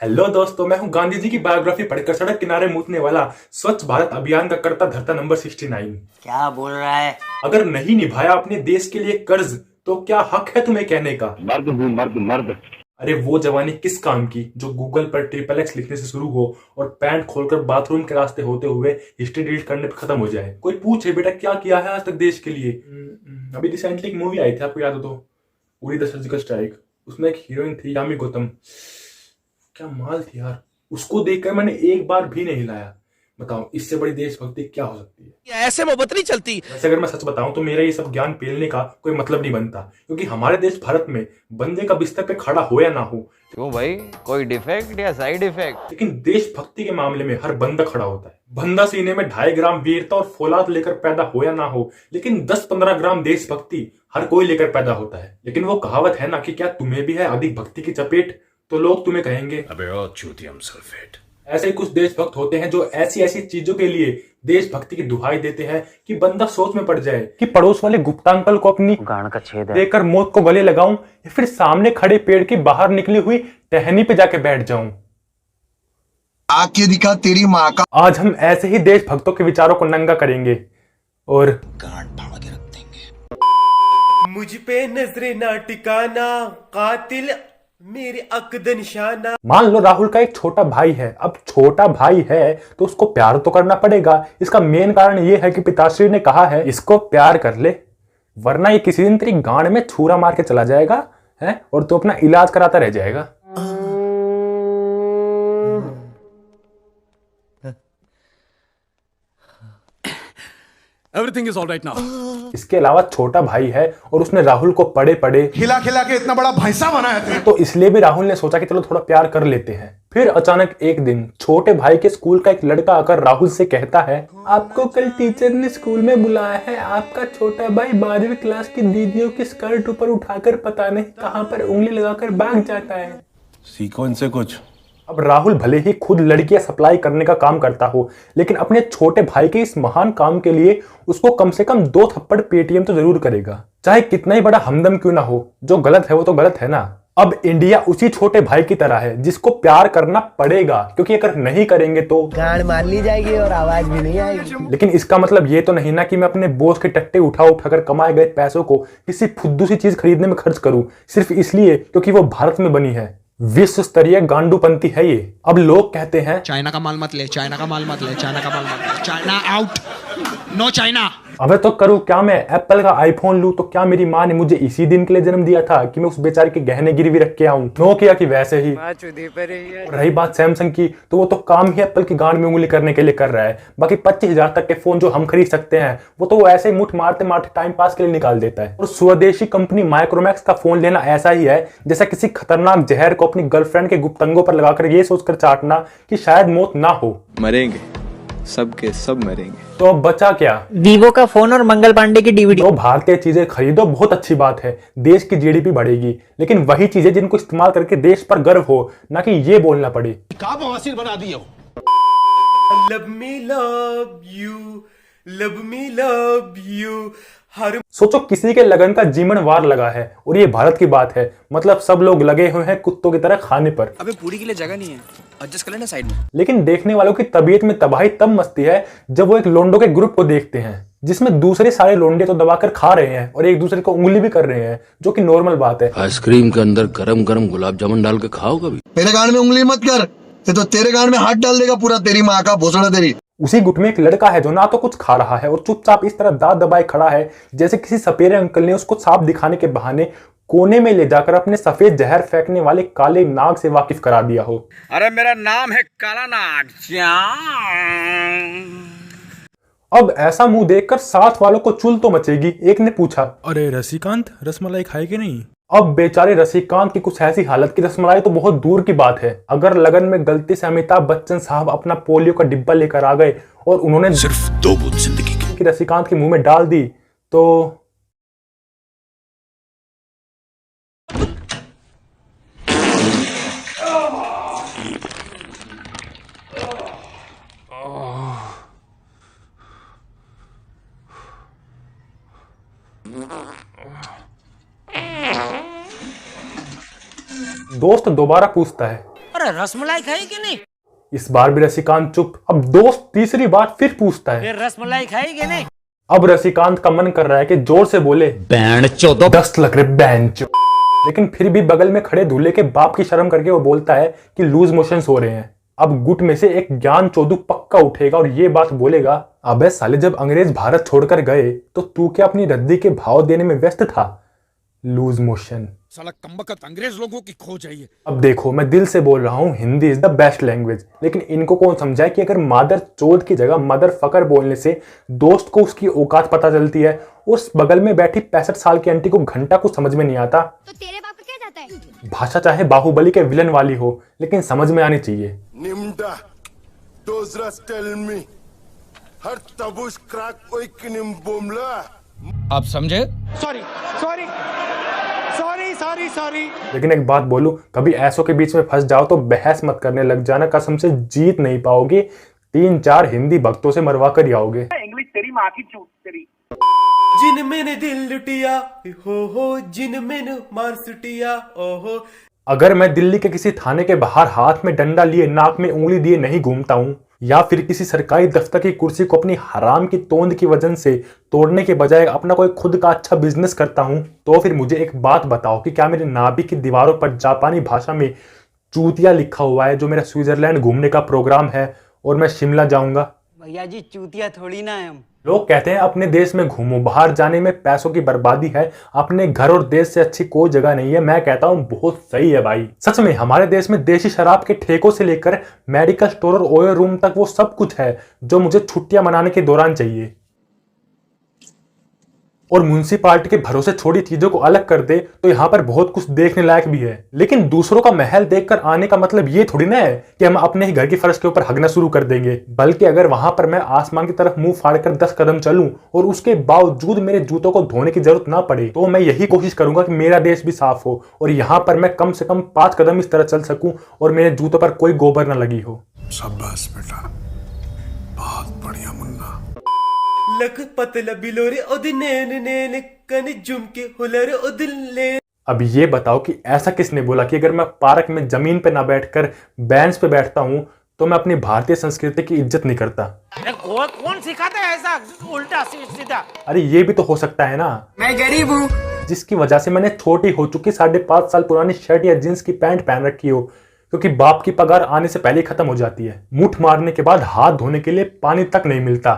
Hello दोस्तों, मैं हूं गांधी जी की बायोग्राफी पढ़कर सड़क किनारे मूतने वाला स्वच्छ भारत अभियान का कर्ता धर्ता नंबर 69। क्या बोल रहा है? अगर नहीं निभाया अपने देश के लिए कर्ज तो क्या हक है तुम्हें कहने का? मर्द हूँ, मर्द मर्द। अरे वो जवानी किस काम की जो गूगल पर XXX लिखने से शुरू हो और पैंट खोलकर बाथरूम के रास्ते होते हुए हिस्ट्री डिलीट करने पर खत्म हो जाए। कोई पूछे बेटा क्या किया है आज तक देश के लिए? अभी रिसेंटली एक मूवी आई थी, आपको याद हो तो, उरी द सर्जिकल स्ट्राइक। उसमें एक हीरोइन थी यामी गौतम, क्या माल थी यार। उसको देखकर मैंने एक बार भी नहीं हिलाया। बताओ इससे बड़ी देशभक्ति क्या हो सकती है? ऐसे मोहब्बत नहीं चलती। वैसे अगर मैं सच बताऊं तो मेरा ये सब ज्ञान पेलने का कोई मतलब नहीं बनता, क्योंकि हमारे देश भारत में बंदे का बिस्तर पे खड़ा हो या ना हो, क्यों भाई, कोई डिफेक्ट या साइड इफेक्ट? लेकिन देशभक्ति के मामले में हर बंदा खड़ा होता है। बंदा सीने में 2.5 ग्राम वीरता और फौलाद लेकर पैदा हो या ना हो, लेकिन 10-15 ग्राम देशभक्ति हर कोई लेकर पैदा होता है। लेकिन वो कहावत है ना कि क्या तुम्हें भी है अधिक भक्ति की चपेट, तो लोग तुम्हें कहेंगे अबे ओ चूतियम सल्फेट। ऐसे ही कुछ देशभक्त होते हैं जो ऐसी ऐसी चीजों के लिए देशभक्ति की दुहाई देते हैं कि बंदा सोच में पड़ जाए कि पड़ोस वाले गुप्ता अंकल को अपनी गांड का छेद है। देकर मौत को गले लगाऊं या फिर सामने खड़े पेड़ की बाहर निकली हुई टहनी पे जाके बैठ जाऊं। आके दिखा तेरी माँ का। आज हम ऐसे ही देशभक्तों के विचारों को नंगा करेंगे और गांड फाड़ के रख देंगे। मुझ पे नजरे ना टिकाना, कातिल मेरे अक्द निशाना। मान लो राहुल का एक छोटा भाई है। अब छोटा भाई है तो उसको प्यार तो करना पड़ेगा। इसका मेन कारण ये है कि पिताश्री ने कहा है इसको प्यार कर ले, वरना ये किसी दिन तेरी गांड में छुरा मार के चला जाएगा है और तू अपना इलाज कराता रह जाएगा। Everything is alright now. इसके अलावा छोटा भाई है और उसने राहुल को पड़े पड़े खिला खिला के इतना बड़ा भैंसा बनाया तूने। तो इसलिए भी राहुल ने सोचा कि चलो थोड़ा प्यार कर लेते हैं। फिर अचानक एक दिन छोटे भाई के स्कूल का एक लड़का आकर राहुल से कहता है, आपको कल टीचर ने स्कूल में बुलाया है। आपका छोटा भाई 12वीं क्लास की दीदियों की स्कर्ट ऊपर उठाकर पता नहीं कहां पर उंगली लगाकर भाग जाता है। सीखो इनसे कुछ। अब राहुल भले ही खुद लड़कियां सप्लाई करने का काम करता हो, लेकिन अपने छोटे भाई के इस महान काम के लिए उसको कम से कम 2 थप्पड़ पेटीएम तो जरूर करेगा, चाहे कितना ही बड़ा हमदम क्यों ना हो। जो गलत है वो तो गलत है ना। अब इंडिया उसी छोटे भाई की तरह है जिसको प्यार करना पड़ेगा, क्योंकि अगर नहीं करेंगे तो गांड मार ली जाएगी और आवाज भी नहीं आएगी। लेकिन इसका मतलब ये तो नहीं ना कि मैं अपने बोझ के टट्टे उठाकर कमाए गए पैसों को किसी फुद्दू सी चीज खरीदने में खर्च करूं, सिर्फ इसलिए क्योंकि वो भारत में बनी है। विश्व स्तरीय गांडूपंथी है ये। अब लोग कहते हैं चाइना का माल मत ले, चाइना का माल मत ले, चाइना का माल मत ले, चाइना आउट, नो चाइना। अबे तो करूं क्या मैं? एप्पल का आईफोन लूं तो क्या मेरी माँ ने मुझे इसी दिन के लिए जन्म दिया था कि मैं उस बेचारे के गहने गिरवी रख के आऊं? नोकिया की वैसे ही। रही बात सैमसंग की, तो वो तो काम ही एप्पल की गांड में उंगली करने के लिए कर रहा है। बाकी 25,000 तक के फोन जो हम खरीद सकते हैं वो तो वो ऐसे ही मुठ मारते मारते टाइम पास के लिए निकाल देता है। और स्वदेशी कंपनी माइक्रोमैक्स का फोन लेना ऐसा ही है जैसा किसी खतरनाक जहर को अपनी गर्लफ्रेंड के गुप्तंगों पर लगाकर ये सोचकर चाटना कि शायद मौत ना हो। मरेंगे, सबके सब मरेंगे। तो अब बचा क्या? वीवो का फोन और मंगल पांडे की डीवीडी। तो भारतीय चीजें खरीदो, बहुत अच्छी बात है, देश की जीडीपी बढ़ेगी, लेकिन वही चीजें जिनको इस्तेमाल करके देश पर गर्व हो, ना कि ये बोलना पड़े का बवासीर बना दिए हो। Love me love you, love me love you. हर सोचो किसी के लगन का जीवन वार लगा है और ये भारत की बात है, मतलब सब लोग लगे हुए हैं कुत्तों की तरह खाने पर। अबे पूरी के लिए जगह नहीं है, एडजस्ट कर लेना साइड में। लेकिन देखने वालों की तबीयत में तबाही तब मचती है जब वो एक लोंडो के ग्रुप को देखते हैं जिसमें दूसरे सारे लोंडे तो दबाकर खा रहे हैं और एक दूसरे को उंगली भी कर रहे हैं, जो कि नॉर्मल बात है। आइसक्रीम के अंदर गरम गरम गुलाब जामुन डाल के खाओ कभी। मेरे गांड में उंगली मत कर, ये तो तेरे गांड में हाथ डाल देगा पूरा, तेरी माँ का भोसड़ा तेरी। उसी गुट में एक लड़का है जो ना तो कुछ खा रहा है और चुपचाप इस तरह दांत दबाए खड़ा है जैसे किसी सपेरे अंकल ने उसको सांप दिखाने के बहाने कोने में ले जाकर अपने सफेद जहर फेंकने वाले काले नाग से वाकिफ करा दिया हो। अरे मेरा नाम है काला नाग। अब ऐसा मुंह देखकर साथ वालों को चुल तो मचेगी। एक ने पूछा, अरे रसिकांत रसमलाई खाए कि नहीं? अब बेचारे रसिकांत की कुछ ऐसी हालत की रसमलाई तो बहुत दूर की बात है। अगर लगन में गलती से अमिताभ बच्चन साहब अपना पोलियो का डिब्बा लेकर आ गए और उन्होंने सिर्फ 2 बूंद जिंदगी की रसिकांत के मुंह में डाल दी तो दोस्त दोबारा पूछता है, और रसमलाई खाई कि नहीं? इस बार भी रसिकांत चुप। अब दोस्त तीसरी बार फिर पूछता है, फिर रसमलाई खाई कि नहीं? अब रसिकांत का मन कर रहा है कि जोर से बोले, बैंड चौदह 10 लग रहे बैंच। लेकिन फिर भी बगल में खड़े दूल्हे के बाप की शर्म करके वो बोलता है कि लूज मोशंस हो रहे हैं। अब गुट में से एक ज्ञान चोदू पक्का उठेगा और ये बात बोलेगा, अबे साले जब अंग्रेज भारत छोड़कर गए तो तू क्या अपनी रद्दी के भाव देने में व्यस्त था? Loose motion. साला कमबख्त अंग्रेज लोगों की खोज है ये। अब देखो, मैं दिल से बोल रहा हूँ, Hindi is the best language, लेकिन इनको कौन समझाए कि अगर मादर चोद की जगह मदर फकर बोलने से दोस्त को उसकी औकात पता चलती है, उस बगल में बैठी 65 साल की आंटी को घंटा कुछ समझ में नहीं आता। तो तेरे बाप को क्या जाता है? भाषा चाहे बाहुबली के विलन वाली हो, लेकिन समझ में आनी चाहिए। निम्डा दोसरा टेल मी हर तबुश क्रैक कोई किनिम बोमला। आप समझे? लेकिन एक बात बोलूं, कभी ऐसों के बीच में फंस जाओ तो बहस मत करने लग जाना, कसम से जीत नहीं पाओगे। 3-4 हिंदी भक्तों से मरवा कर ही आओगे। इंग्लिश तेरी माँ की चूत तेरी। जिन मैंने दिल लुटिया हो जिन मैंने मार सुटिया ओहो। अगर मैं दिल्ली के किसी थाने के बाहर हाथ में डंडा लिए नाक में उंगली दिए नहीं घूमता हूं, या फिर किसी सरकारी दफ्तर की कुर्सी को अपनी हराम की तोंद की वजन से तोड़ने के बजाय अपना कोई खुद का अच्छा बिजनेस करता हूं, तो फिर मुझे एक बात बताओ कि क्या मेरे नाभि की दीवारों पर जापानी भाषा में चूतिया लिखा हुआ है जो मेरा स्विट्जरलैंड घूमने का प्रोग्राम है और मैं शिमला जाऊंगा? भैया जी चूतिया थोड़ी ना है हम। लोग कहते हैं अपने देश में घूमो, बाहर जाने में पैसों की बर्बादी है, अपने घर और देश से अच्छी कोई जगह नहीं है। मैं कहता हूं बहुत सही है भाई। सच में हमारे देश में देशी शराब के ठेकों से लेकर मेडिकल स्टोर और ओयो रूम तक वो सब कुछ है जो मुझे छुट्टियां मनाने के दौरान चाहिए। और म्युनिसिपालिटी के भरोसे छोड़ी चीजों को अलग कर दे तो यहाँ पर बहुत कुछ देखने लायक भी है। लेकिन दूसरों का महल देखकर आने का मतलब ये थोड़ी ना है कि हम अपने ही घर की फर्श के ऊपर हगना शुरू कर देंगे, बल्कि अगर वहां पर मैं आसमान की तरफ मुंह फाड़कर 10 कदम चलूं और उसके बावजूद मेरे जूतों को धोने की जरूरत ना पड़े, तो मैं यही कोशिश करूंगा कि मेरा देश भी साफ हो और यहाँ पर मैं कम से कम 5 कदम इस तरह चल सकूं और मेरे जूतों पर कोई गोबर न लगी हो। शाबाश बेटा, बहुत बढ़िया मुन्ना। लक पतला बिलोरे ओदिनेन नेन कन झुमके हुलर ओदिले। अब ये बताओ कि ऐसा किसने बोला कि अगर मैं पार्क में जमीन पे ना बैठकर बेंच पे बैठता हूं तो मैं अपनी भारतीय संस्कृति की इज्जत नहीं करता? कौन सिखाता है ऐसा उल्टा सीधा? अरे ये भी तो हो सकता है ना, मैं गरीब हूँ जिसकी वजह से मैंने छोटी हो चुकी 5.5 साल पुरानी शर्ट या जींस की पैंट पहन रखी हो, क्योंकि बाप की पगार आने से पहले खत्म हो जाती है। मुठ मारने के बाद हाथ धोने के लिए पानी तक नहीं मिलता,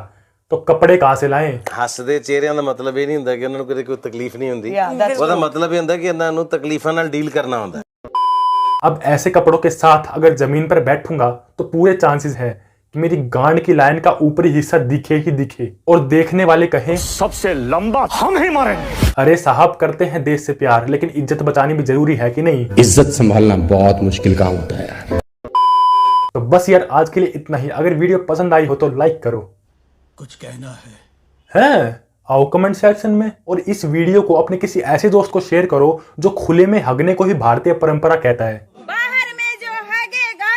तो कपड़े कहां से लाएं? ਹੱਸਦੇ ਚਿਹਰਿਆਂ ਦਾ ਮਤਲਬ ਇਹ ਨਹੀਂ ਹੁੰਦਾ ਕਿ ਉਹਨਾਂ ਨੂੰ ਕੋਈ ਤਕਲੀਫ ਨਹੀਂ ਹੁੰਦੀ, ਉਹਦਾ ਮਤਲਬ ਇਹ ਹੁੰਦਾ ਕਿ ਇਹਨਾਂ ਨੂੰ ਤਕਲੀਫਾਂ ਨਾਲ ਡੀਲ ਕਰਨਾ ਹੁੰਦਾ। अब ऐसे कपड़ों के साथ अगर जमीन पर बैठूंगा तो पूरे चांसेस है कि मेरी गांड की लाइन का ऊपरी हिस्सा दिखे ही दिखे और देखने वाले कहें सबसे लंबा हम ही मारेंगे। अरे साहब, करते हैं देश से प्यार, लेकिन इज्जत बचानी भी जरूरी है कि नहीं? इज्जत संभालना बहुत मुश्किल काम होता है यार। तो बस यार आज के लिए इतना ही। अगर वीडियो पसंद आई हो तो लाइक करो। कुछ कहना है? आओ कमेंट सेक्शन में, और इस वीडियो को अपने किसी ऐसे दोस्त को शेयर करो जो खुले में हगने को ही भारतीय परंपरा कहता है। बाहर में जो हगेगा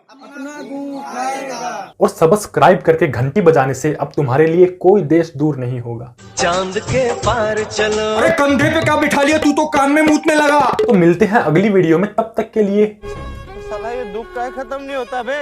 अपना गू खाएगा। और सब्सक्राइब करके घंटी बजाने से अब तुम्हारे लिए कोई देश दूर नहीं होगा। चांद के पार चलो। अरे कंधे पे क्या बिठा लिया, तू तो कान में मूतने लगा। तो मिलते हैं अगली वीडियो में, तब तक के लिए साला ये दुख का खत्म नहीं होता बे।